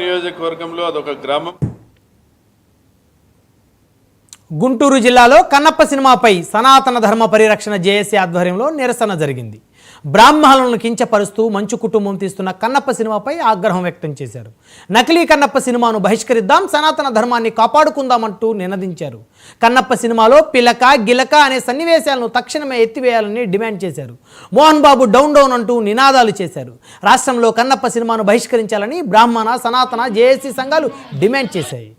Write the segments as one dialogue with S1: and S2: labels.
S1: నియోజకవర్గంలో అదొక గ్రామం.
S2: గుంటూరు జిల్లాలో కన్నప్ప సినిమాపై సనాతన ధర్మ పరిరక్షణ జేఏసీ ఆధ్వర్యంలో నిరసన జరిగింది. బ్రాహ్మణులను కించపరుస్తూ మంచు కుటుంబం తీస్తున్న కన్నప్ప సినిమాపై ఆగ్రహం వ్యక్తం చేశారు. నకిలీ కన్నప్ప సినిమాను బహిష్కరిద్దాం, సనాతన ధర్మాన్ని కాపాడుకుందామంటూ నినదించారు. కన్నప్ప సినిమాలో పిలక గిలక అనే సన్నివేశాలను తక్షణమే ఎత్తివేయాలని డిమాండ్ చేశారు. మోహన్ బాబు డౌన్ డౌన్ అంటూ నినాదాలు చేశారు. రాష్ట్రంలో కన్నప్ప సినిమాను బహిష్కరించాలని బ్రాహ్మణ, సనాతన, జేఏసీ సంఘాలు డిమాండ్ చేశాయి.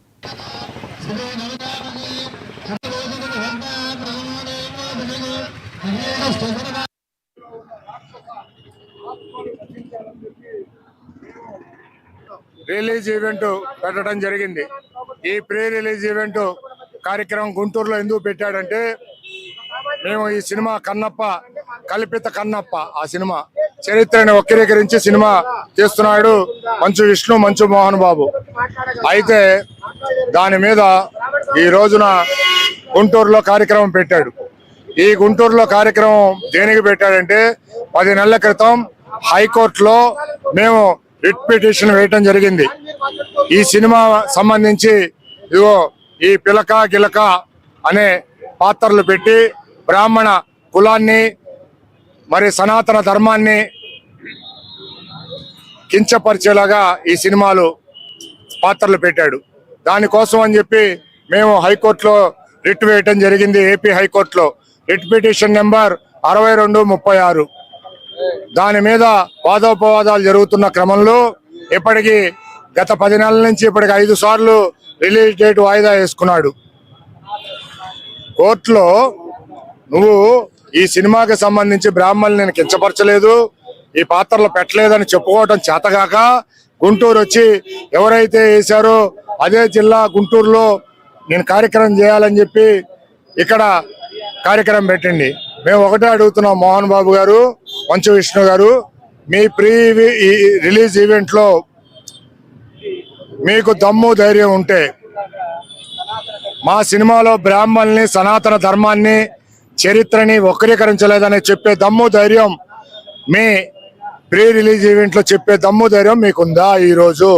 S3: రిలీజ్ ఈవెంట్ పెట్టడం జరిగింది. ఈ ప్రీ రిలీజ్ ఈవెంట్ కార్యక్రమం గుంటూరులో ఎందుకు పెట్టాడంటే, మేము ఈ సినిమా కన్నప్ప, కల్పిత కన్నప్ప, ఆ సినిమా చరిత్రను వక్రీకరించి సినిమా చేస్తున్నాడు మంచు విష్ణు, మంచు మోహన్ బాబు. అయితే దాని మీద ఈ రోజున గుంటూరులో కార్యక్రమం పెట్టాడు. ఈ గుంటూరులో కార్యక్రమం దేనికి పెట్టాడంటే, 10 నెలల క్రితం హైకోర్టులో మేము రిట్ పిటిషన్ వేయటం జరిగింది. ఈ సినిమా సంబంధించి ఇదిగో ఈ పిలక గిలక అనే పాత్రలు పెట్టి బ్రాహ్మణ కులాన్ని మరి సనాతన ధర్మాన్ని కించపరిచేలాగా ఈ సినిమాలు పాత్రలు పెట్టాడు. దానికోసం అని చెప్పి మేము హైకోర్టులో రిట్ వేయటం జరిగింది. ఏపీ హైకోర్టులో రిట్ పిటిషన్ నెంబర్ 6236. దాని మీద వాదోపవాదాలు జరుగుతున్న క్రమంలో ఇప్పటికి గత 10 నెలల నుంచి ఇప్పటికి 5 సార్లు రిలీజ్ డేట్ వాయిదా వేసుకున్నాడు. కోర్టులో నువ్వు ఈ సినిమాకి సంబంధించి బ్రాహ్మణులు నేను కించపరచలేదు, ఈ పాత్రలు పెట్టలేదని చెప్పుకోవటం చేతగాక గుంటూరు వచ్చి ఎవరైతే వేశారో అదే జిల్లా గుంటూరులో నేను కార్యక్రమం చేయాలని చెప్పి ఇక్కడ కార్యక్రమం పెట్టండి. మేము ఒకటే అడుగుతున్నాం, మోహన్ బాబు గారు, మంచు విష్ణు గారు, మీ ప్రీ రిలీజ్ ఈవెంట్లో మీకు దమ్ము ధైర్యం ఉంటే మా సినిమాలో బ్రాహ్మణుల్ని, సనాతన ధర్మాన్ని, చరిత్రని వక్రీకరించలేదని చెప్పే దమ్ము ధైర్యం, మీ ప్రీ రిలీజ్ ఈవెంట్లో చెప్పే దమ్ము ధైర్యం మీకుందా ఈరోజు?